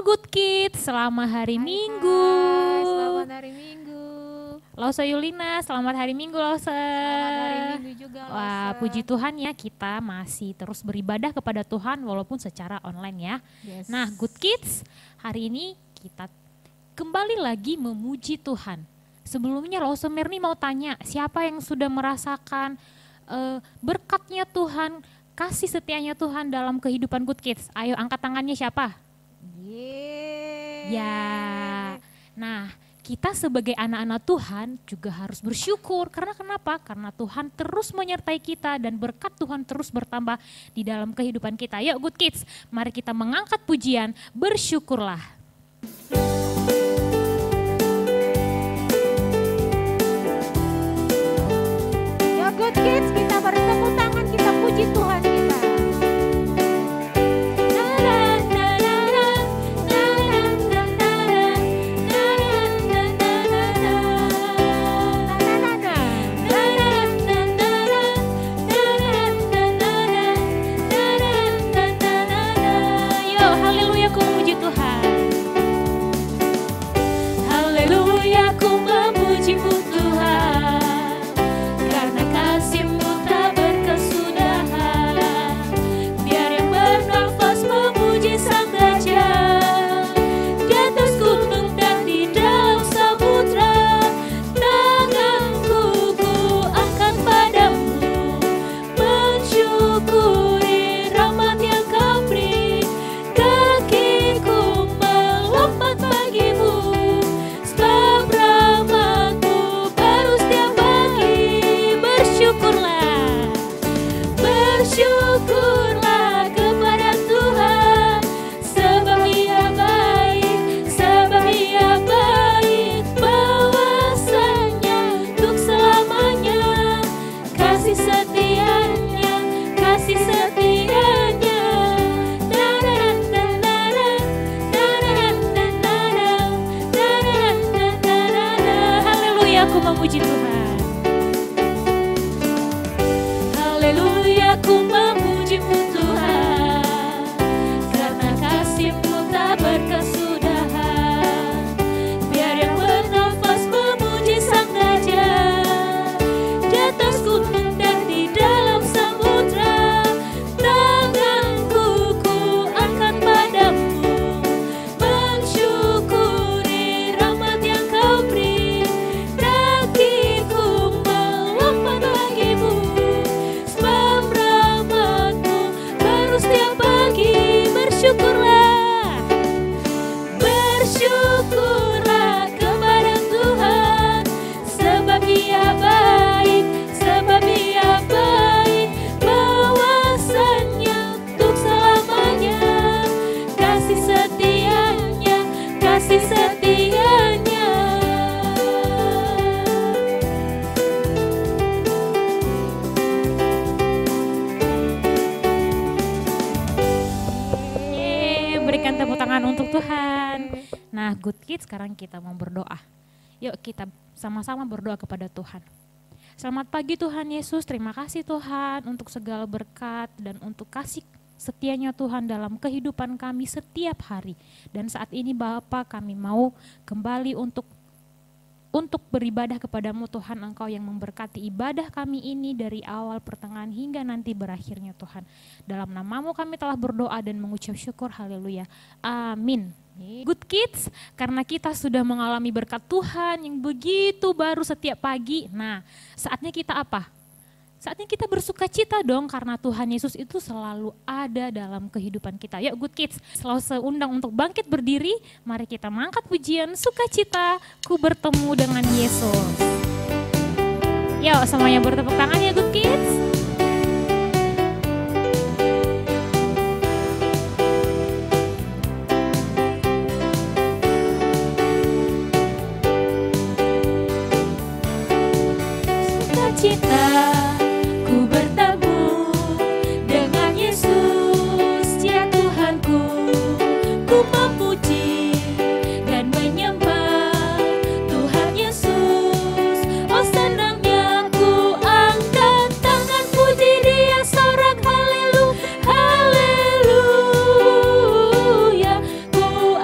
Good Kids, selamat hari Minggu. Selamat hari Minggu. Lausa Yulina, selamat hari Minggu Lausa. Selamat hari Minggu juga Lausa. Wah, puji Tuhan ya, kita masih terus beribadah kepada Tuhan walaupun secara online ya. Yes. Nah, Good Kids, hari ini kita kembali lagi memuji Tuhan. Sebelumnya Lausa Merni mau tanya, siapa yang sudah merasakan berkatnya Tuhan, kasih setianya Tuhan dalam kehidupan Good Kids? Ayo angkat tangannya siapa? Yeay. Ya, nah kita sebagai anak-anak Tuhan juga harus bersyukur. Karena kenapa? Karena Tuhan terus menyertai kita dan berkat Tuhan terus bertambah di dalam kehidupan kita. Yuk Good Kids, mari kita mengangkat pujian, bersyukurlah. Yuk Good Kids, kita beri tepuk tangan, kita puji Tuhan kita. Puji Tuhan. Haleluya, ku memuji-Mu Tuhan, karena kasih-Mu tak berkesudahan. Biar yang bernafas memuji Sang Raja, di atas gunung dan di dalam samudra. Tanganku ku angkat padamu, mensyukuri rahmat yang Kau beri. Bersyukurlah kepada Tuhan, sebab Ia baik, bahwasanya untuk selamanya, kasih setianya. Berikan tepuk tangan untuk Tuhan. Nah, Good Kids, sekarang kita mau berdoa. Yuk kita sama-sama berdoa kepada Tuhan. Selamat pagi Tuhan Yesus, terima kasih Tuhan untuk segala berkat dan untuk kasih setianya Tuhan dalam kehidupan kami setiap hari. Dan saat ini Bapa, kami mau kembali untuk beribadah kepadamu Tuhan. Engkau yang memberkati ibadah kami ini dari awal, pertengahan hingga nanti berakhirnya Tuhan. Dalam namamu kami telah berdoa dan mengucap syukur, haleluya, amin. Good Kids, karena kita sudah mengalami berkat Tuhan yang begitu baru setiap pagi. Nah, saatnya kita apa? Saatnya kita bersuka cita dong, karena Tuhan Yesus itu selalu ada dalam kehidupan kita. Yuk Good Kids, selalu seundang untuk bangkit berdiri. Mari kita mengangkat pujian sukacita, ku bertemu dengan Yesus. Yuk semuanya bertepuk tangan ya Good Kids. Sukacita, ku bertemu dengan Yesus, ya Tuhanku. Ku memuji dan menyembah Tuhan Yesus. Oh senangnya ku angkat tangan puji Dia, sorak haleluya, haleluya. Ku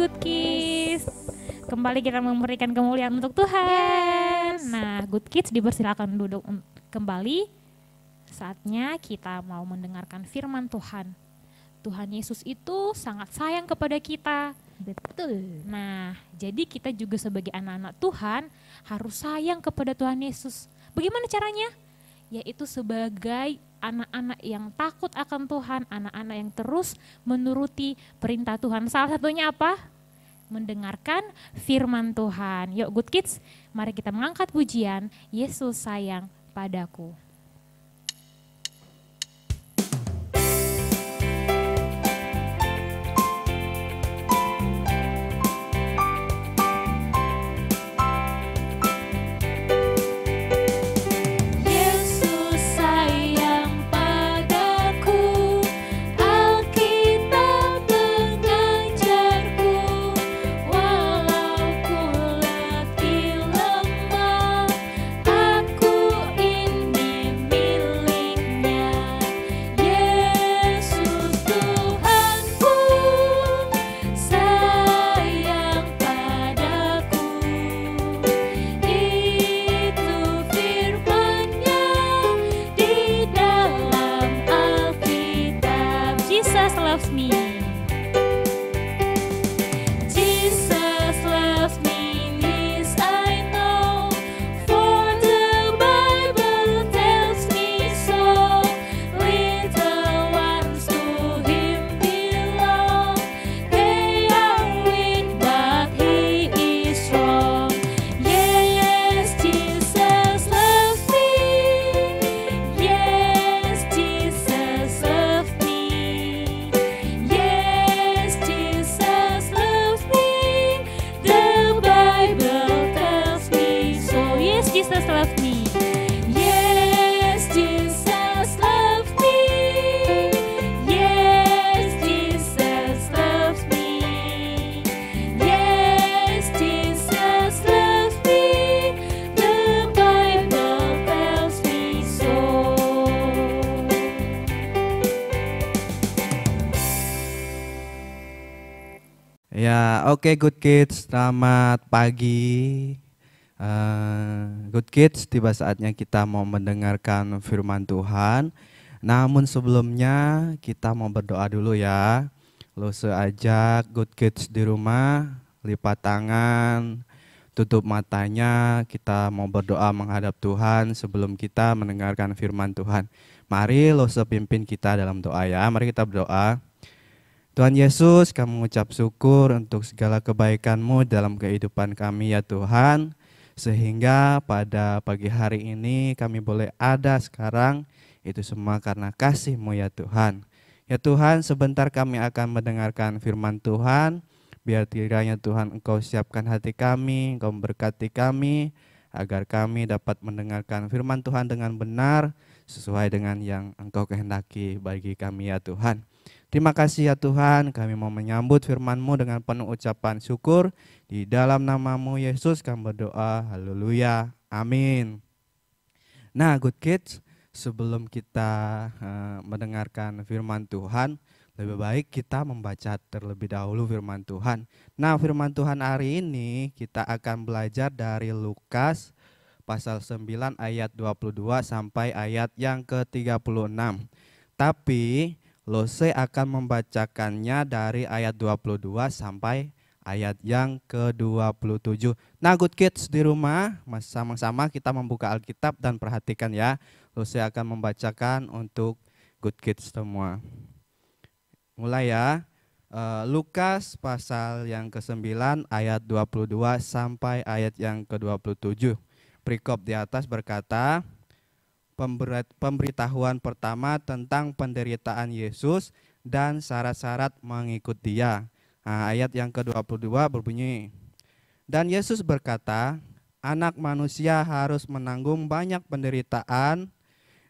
Good Kids. Kembali kita memberikan kemuliaan untuk Tuhan. Nah, Good Kids dipersilakan duduk kembali. Saatnya kita mau mendengarkan firman Tuhan. Tuhan Yesus itu sangat sayang kepada kita. Betul. Nah, jadi kita juga sebagai anak-anak Tuhan harus sayang kepada Tuhan Yesus. Bagaimana caranya? Yaitu sebagai anak-anak yang takut akan Tuhan, anak-anak yang terus menuruti perintah Tuhan. Salah satunya apa? Mendengarkan firman Tuhan. Yuk Good Kids, mari kita mengangkat pujian Yesus sayang padaku. Oke, Good Kids, selamat pagi. Good Kids, tiba saatnya kita mau mendengarkan firman Tuhan. Namun sebelumnya kita mau berdoa dulu ya. Lo seajak Good Kids di rumah, lipat tangan, tutup matanya. Kita mau berdoa menghadap Tuhan sebelum kita mendengarkan firman Tuhan. Mari lo sepimpin kita dalam doa ya. Mari kita berdoa. Tuhan Yesus, kami mengucap syukur untuk segala kebaikan-Mu dalam kehidupan kami ya Tuhan. Sehingga pada pagi hari ini kami boleh ada sekarang, itu semua karena kasih-Mu ya Tuhan. Ya Tuhan, sebentar kami akan mendengarkan firman Tuhan. Biar kiranya Tuhan Engkau siapkan hati kami, Engkau memberkati kami, agar kami dapat mendengarkan firman Tuhan dengan benar, sesuai dengan yang Engkau kehendaki bagi kami ya Tuhan. Terima kasih ya Tuhan, kami mau menyambut firman-Mu dengan penuh ucapan syukur. Di dalam nama-Mu Yesus kami berdoa, haleluya, amin. Nah Good Kids, sebelum kita mendengarkan firman Tuhan, lebih baik kita membaca terlebih dahulu firman Tuhan. Nah firman Tuhan hari ini kita akan belajar dari Lukas pasal 9 ayat 22 sampai ayat yang ke-36. Tapi Lose akan membacakannya dari ayat 22 sampai ayat yang ke-27. Nah Good Kids di rumah, sama-sama kita membuka Alkitab dan perhatikan ya. Lose akan membacakan untuk Good Kids semua. Mulai ya. Lukas pasal yang ke-9 ayat 22 sampai ayat yang ke-27. Perikop di atas berkata, pemberitahuan pertama tentang penderitaan Yesus dan syarat-syarat mengikut Dia. Nah, ayat yang ke-22 berbunyi, dan Yesus berkata, Anak manusia harus menanggung banyak penderitaan,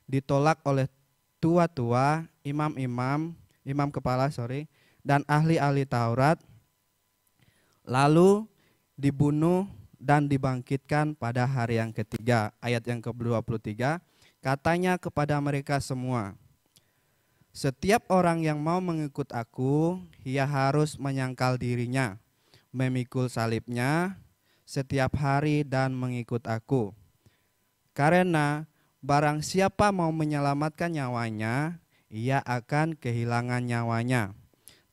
ditolak oleh tua-tua, imam kepala, dan ahli-ahli Taurat, lalu dibunuh dan dibangkitkan pada hari yang ketiga. Ayat yang ke-23, katanya kepada mereka semua, setiap orang yang mau mengikut aku, ia harus menyangkal dirinya, memikul salibnya setiap hari dan mengikut aku. Karena barang siapa mau menyelamatkan nyawanya, ia akan kehilangan nyawanya.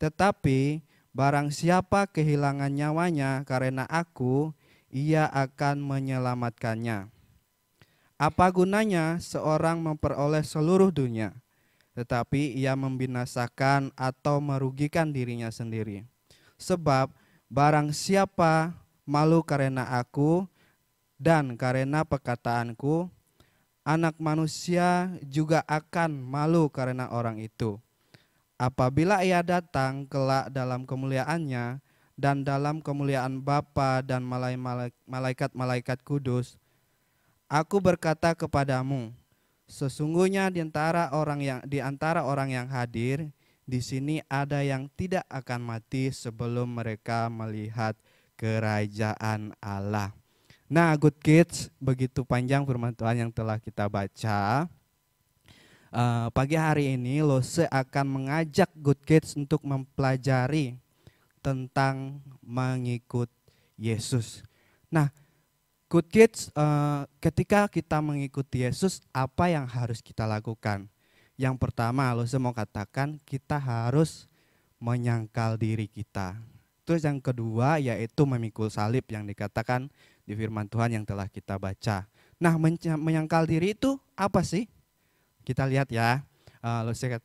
Tetapi barang siapa kehilangan nyawanya karena aku, ia akan menyelamatkannya. Apa gunanya seorang memperoleh seluruh dunia, tetapi ia membinasakan atau merugikan dirinya sendiri? Sebab barang siapa malu karena aku dan karena perkataanku, Anak Manusia juga akan malu karena orang itu. Apabila ia datang kelak dalam kemuliaannya dan dalam kemuliaan Bapa dan malaikat-malaikat kudus, aku berkata kepadamu, sesungguhnya di antara orang yang hadir di sini ada yang tidak akan mati sebelum mereka melihat kerajaan Allah. Nah, Good Kids, begitu panjang firman Tuhan yang telah kita baca. Pagi hari ini Lose akan mengajak Good Kids untuk mempelajari tentang mengikut Yesus. Nah, Good Kids, ketika kita mengikuti Yesus, apa yang harus kita lakukan? Yang pertama, Lose mau katakan kita harus menyangkal diri kita. Terus yang kedua yaitu memikul salib yang dikatakan di firman Tuhan yang telah kita baca. Nah, menyangkal diri itu apa sih? Kita lihat ya, Lose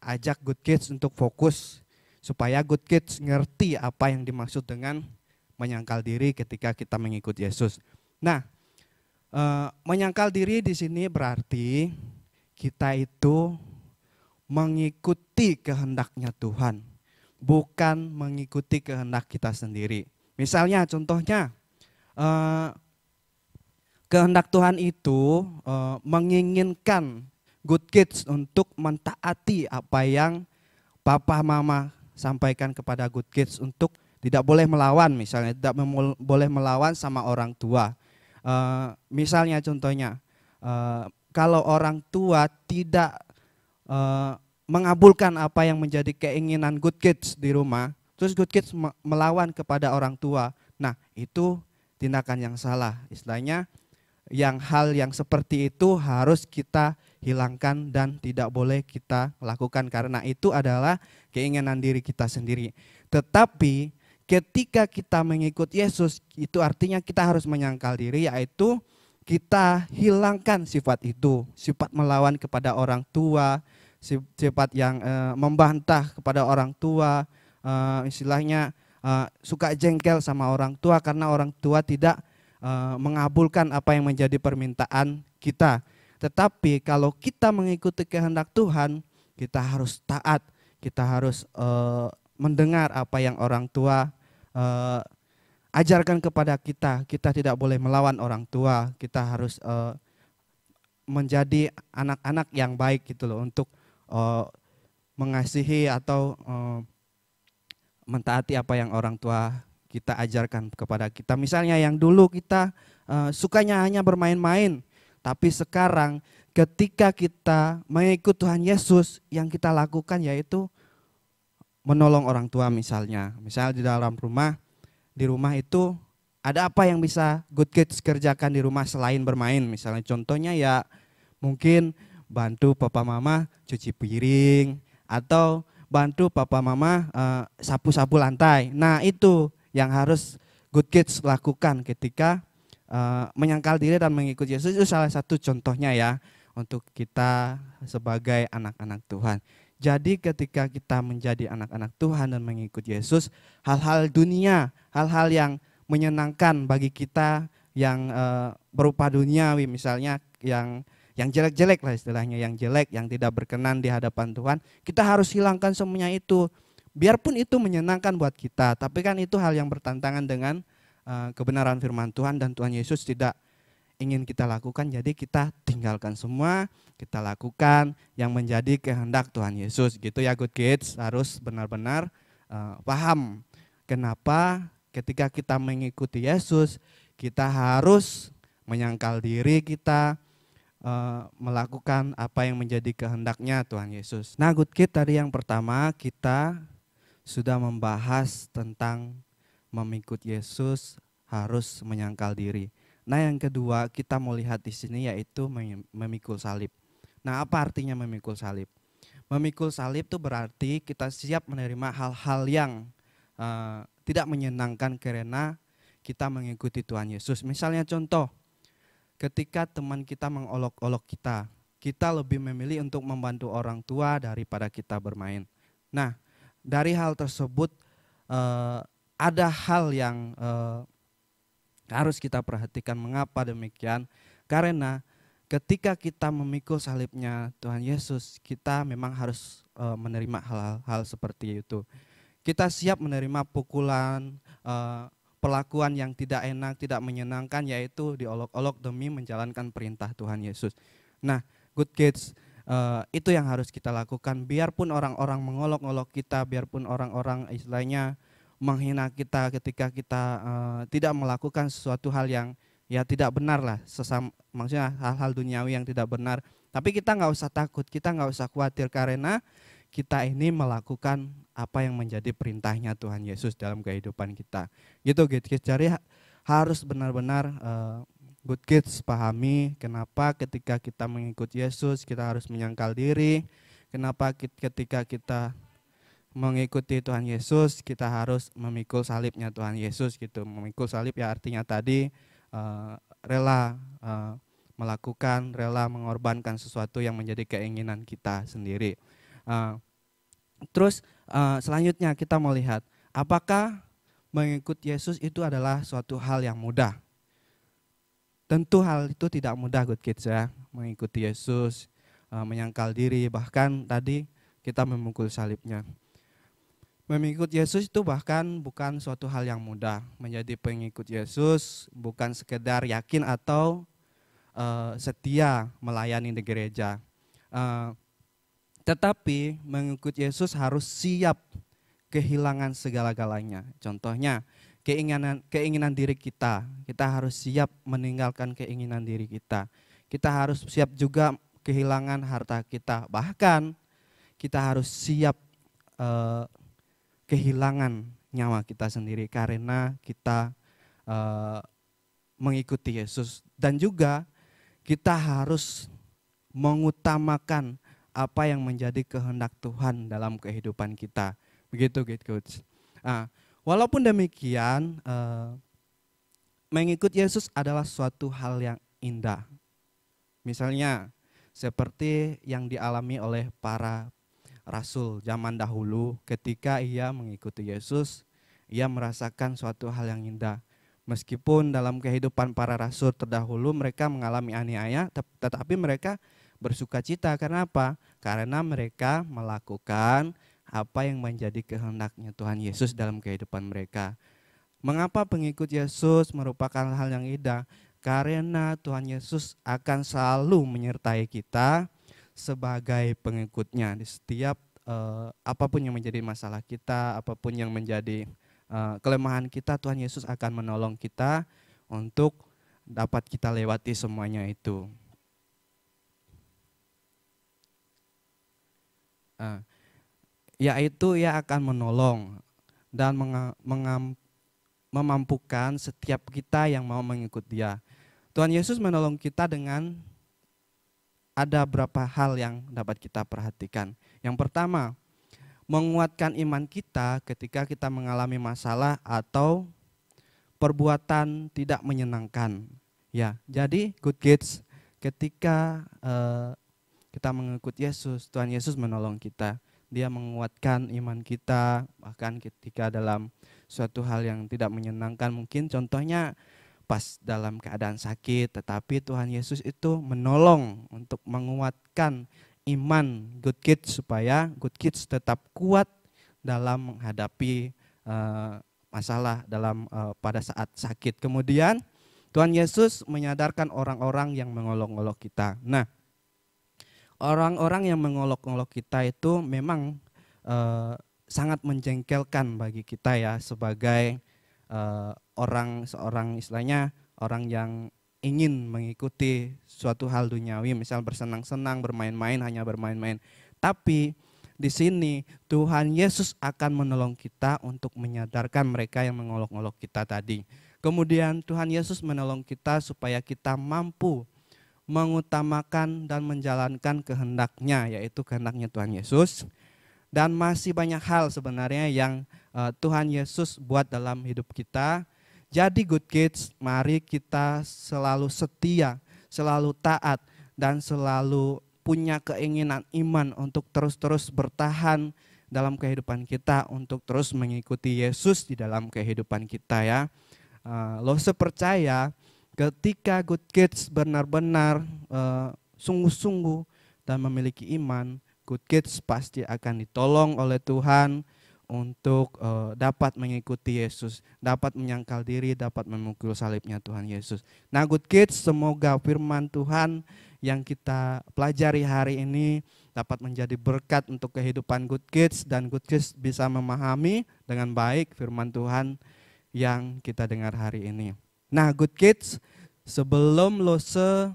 ajak Good Kids untuk fokus supaya Good Kids ngerti apa yang dimaksud dengan menyangkal diri ketika kita mengikut Yesus. Nah, menyangkal diri di sini berarti kita itu mengikuti kehendaknya Tuhan, bukan mengikuti kehendak kita sendiri. Misalnya contohnya, kehendak Tuhan itu menginginkan Good Kids untuk mentaati apa yang Papa Mama sampaikan kepada Good Kids untuk tidak boleh melawan, misalnya tidak boleh melawan sama orang tua. Misalnya contohnya, kalau orang tua tidak mengabulkan apa yang menjadi keinginan Good Kids di rumah, terus Good Kids melawan kepada orang tua. Nah, itu tindakan yang salah. Istilahnya hal yang seperti itu harus kita hilangkan dan tidak boleh kita lakukan karena itu adalah keinginan diri kita sendiri. Tetapi ketika kita mengikut Yesus, itu artinya kita harus menyangkal diri, yaitu kita hilangkan sifat itu, sifat melawan kepada orang tua, sifat yang membantah kepada orang tua, istilahnya suka jengkel sama orang tua karena orang tua tidak mengabulkan apa yang menjadi permintaan kita. Tetapi kalau kita mengikuti kehendak Tuhan, kita harus taat, kita harus mendengar apa yang orang tua ajarkan kepada kita. Kita tidak boleh melawan orang tua, kita harus menjadi anak-anak yang baik gitu loh, untuk mengasihi atau mentaati apa yang orang tua kita ajarkan kepada kita. Misalnya yang dulu kita sukanya hanya bermain-main, tapi sekarang ketika kita mengikut Tuhan Yesus, yang kita lakukan yaitu menolong orang tua misalnya. Misalnya di dalam rumah, di rumah itu ada apa yang bisa Good Kids kerjakan di rumah selain bermain. Misalnya contohnya ya mungkin bantu papa mama cuci piring atau bantu papa mama sapu-sapu lantai. Nah, itu yang harus Good Kids lakukan ketika menyangkal diri dan mengikut Yesus. Itu salah satu contohnya ya untuk kita sebagai anak-anak Tuhan. Jadi ketika kita menjadi anak-anak Tuhan dan mengikut Yesus, hal-hal dunia, hal-hal yang menyenangkan bagi kita yang berupa duniawi, misalnya yang jelek-jelek lah istilahnya, yang jelek, yang tidak berkenan di hadapan Tuhan, kita harus hilangkan semuanya itu. Biarpun itu menyenangkan buat kita, tapi kan itu hal yang bertentangan dengan kebenaran firman Tuhan dan Tuhan Yesus tidak ingin kita lakukan. Jadi kita tinggalkan semua, kita lakukan yang menjadi kehendak Tuhan Yesus. Gitu ya Good Kids, harus benar-benar paham kenapa ketika kita mengikuti Yesus, kita harus menyangkal diri kita, melakukan apa yang menjadi kehendaknya Tuhan Yesus. Nah Good Kids, tadi yang pertama kita sudah membahas tentang mengikut Yesus harus menyangkal diri. Nah, yang kedua kita mau lihat di sini yaitu memikul salib. Nah, apa artinya memikul salib? Memikul salib itu berarti kita siap menerima hal-hal yang tidak menyenangkan karena kita mengikuti Tuhan Yesus. Misalnya contoh, ketika teman kita mengolok-olok kita, kita lebih memilih untuk membantu orang tua daripada kita bermain. Nah, dari hal tersebut ada hal yang harus kita perhatikan. Mengapa demikian? Karena ketika kita memikul salibnya Tuhan Yesus, kita memang harus menerima hal-hal seperti itu. Kita siap menerima pukulan, perlakuan yang tidak enak, tidak menyenangkan, yaitu diolok-olok demi menjalankan perintah Tuhan Yesus. Nah, good kids, itu yang harus kita lakukan. Biarpun orang-orang mengolok-olok kita, biarpun orang-orang istilahnya menghina kita ketika kita tidak melakukan sesuatu hal yang ya tidak benar lah, maksudnya hal-hal duniawi yang tidak benar. Tapi kita nggak usah takut, kita nggak usah khawatir karena kita ini melakukan apa yang menjadi perintahnya Tuhan Yesus dalam kehidupan kita. Gitu good kids. Jadi harus benar-benar good kids pahami kenapa ketika kita mengikuti Yesus kita harus menyangkal diri. Kenapa ketika kita mengikuti Tuhan Yesus kita harus memikul salibnya Tuhan Yesus gitu. Memikul salib ya artinya tadi rela melakukan, rela mengorbankan sesuatu yang menjadi keinginan kita sendiri. Terus selanjutnya kita mau lihat apakah mengikuti Yesus itu adalah suatu hal yang mudah. Tentu hal itu tidak mudah good kids ya. Mengikuti Yesus, menyangkal diri, bahkan tadi kita memikul salibnya. Mengikut Yesus itu bahkan bukan suatu hal yang mudah. Menjadi pengikut Yesus bukan sekedar yakin atau setia melayani di gereja. Tetapi mengikut Yesus harus siap kehilangan segala-galanya. Contohnya keinginan diri kita. Kita harus siap meninggalkan keinginan diri kita. Kita harus siap juga kehilangan harta kita. Bahkan kita harus siap kehilangan nyawa kita sendiri karena kita mengikuti Yesus. Dan juga kita harus mengutamakan apa yang menjadi kehendak Tuhan dalam kehidupan kita. Begitu gitu. Walaupun demikian, mengikut Yesus adalah suatu hal yang indah. Misalnya seperti yang dialami oleh para rasul zaman dahulu ketika ia mengikuti Yesus, ia merasakan suatu hal yang indah. Meskipun dalam kehidupan para rasul terdahulu mereka mengalami aniaya, tetapi mereka bersuka cita. Karena apa? Karena mereka melakukan apa yang menjadi kehendaknya Tuhan Yesus dalam kehidupan mereka. Mengapa pengikut Yesus merupakan hal yang indah? Karena Tuhan Yesus akan selalu menyertai kita sebagai pengikutnya di setiap apapun yang menjadi masalah kita, apapun yang menjadi kelemahan kita, Tuhan Yesus akan menolong kita untuk dapat kita lewati semuanya itu. Yaitu ia akan menolong dan memampukan setiap kita yang mau mengikut Dia. Tuhan Yesus menolong kita dengan ada beberapa hal yang dapat kita perhatikan. Yang pertama, menguatkan iman kita ketika kita mengalami masalah atau perbuatan tidak menyenangkan. Ya, jadi good kids, ketika kita mengikut Yesus, Tuhan Yesus menolong kita. Dia menguatkan iman kita, bahkan ketika dalam suatu hal yang tidak menyenangkan, mungkin contohnya pas dalam keadaan sakit, tetapi Tuhan Yesus itu menolong untuk menguatkan iman good kids supaya good kids tetap kuat dalam menghadapi masalah pada saat sakit. Kemudian Tuhan Yesus menyadarkan orang-orang yang mengolok-olok kita. Nah, orang-orang yang mengolok-olok kita itu memang sangat menjengkelkan bagi kita ya sebagai seorang istilahnya orang yang ingin mengikuti suatu hal duniawi, misal bersenang-senang, bermain-main, hanya bermain-main. Tapi di sini Tuhan Yesus akan menolong kita untuk menyadarkan mereka yang mengolok-olok kita tadi. Kemudian Tuhan Yesus menolong kita supaya kita mampu mengutamakan dan menjalankan kehendaknya, yaitu kehendaknya Tuhan Yesus. Dan masih banyak hal sebenarnya yang Tuhan Yesus buat dalam hidup kita. Jadi Good Kids, mari kita selalu setia, selalu taat, dan selalu punya keinginan iman untuk terus-terus bertahan dalam kehidupan kita, untuk terus mengikuti Yesus di dalam kehidupan kita ya. Lose percaya ketika Good Kids benar-benar sungguh-sungguh dan memiliki iman, Good Kids pasti akan ditolong oleh Tuhan untuk dapat mengikuti Yesus, dapat menyangkal diri, dapat memikul salibnya Tuhan Yesus. Nah Good Kids, semoga firman Tuhan yang kita pelajari hari ini dapat menjadi berkat untuk kehidupan Good Kids, dan Good Kids bisa memahami dengan baik firman Tuhan yang kita dengar hari ini. Nah Good Kids, sebelum Lose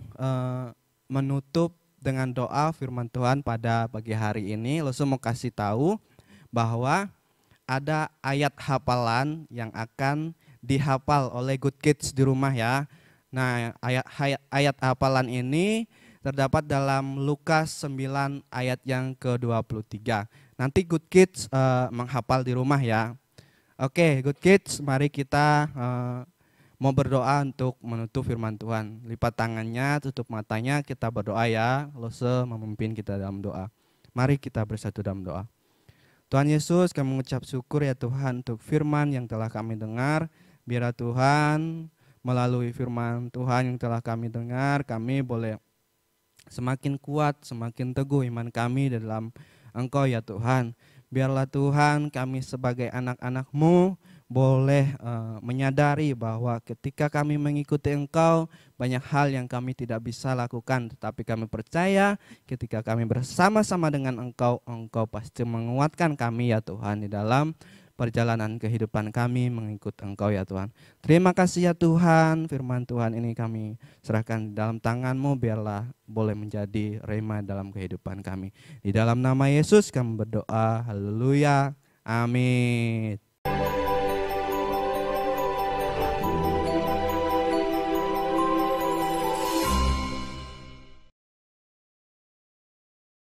menutup dengan doa firman Tuhan pada pagi hari ini, Lose mau kasih tahu bahwa ada ayat hafalan yang akan dihafal oleh Good Kids di rumah ya. Nah ayat hafalan ini terdapat dalam Lukas 9 ayat yang ke-23. Nanti Good Kids menghafal di rumah ya. Oke Good Kids, mari kita mau berdoa untuk menutup firman Tuhan. Lipat tangannya, tutup matanya, kita berdoa ya. Lose memimpin kita dalam doa. Mari kita bersatu dalam doa. Tuhan Yesus, kami mengucap syukur ya Tuhan untuk firman yang telah kami dengar. Biar Tuhan melalui firman Tuhan yang telah kami dengar, kami boleh semakin kuat, semakin teguh iman kami dalam Engkau ya Tuhan. Biarlah Tuhan kami sebagai anak-anak-Mu boleh menyadari bahwa ketika kami mengikuti Engkau, banyak hal yang kami tidak bisa lakukan. Tetapi kami percaya ketika kami bersama-sama dengan Engkau, Engkau pasti menguatkan kami ya Tuhan di dalam perjalanan kehidupan kami mengikut Engkau ya Tuhan. Terima kasih ya Tuhan, firman Tuhan ini kami serahkan dalam tangan-Mu, biarlah boleh menjadi rema dalam kehidupan kami. Di dalam nama Yesus kami berdoa, haleluya, amin.